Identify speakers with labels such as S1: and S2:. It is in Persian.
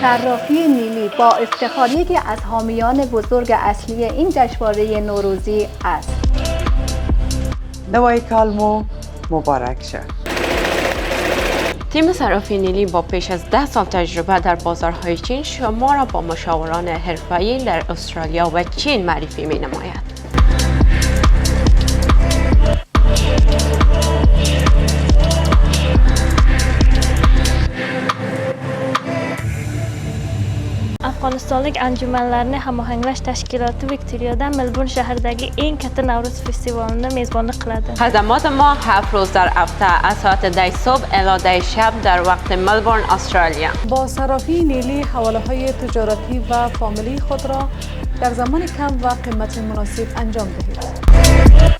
S1: صرافی نیلی با افتخار یکی از حامیان بزرگ اصلی این جشنواره نوروزی است.
S2: نوای کالمو مبارک شد.
S3: تیم صرافی نیلی با پیش از 10 سال تجربه در بازارهای چین شما را با مشاوران حرفه‌ای در استرالیا و چین معرفی می‌نماید.
S4: Afg'onistonlik anjumanlarni hamohanglash tashkiloti Viktoriyada Melburn shahridagi eng katta Navro'z festivalini mezbonlik qiladi.
S3: خدمات ما 7 روز در هفته از ساعت 10 صبح الی 10 شب در وقت ملبورن استرالیا.
S1: با صرافی نیلی حواله‌های تجارتی و فامیلی خود را در زمان کم و قیمت مناسب انجام دهید.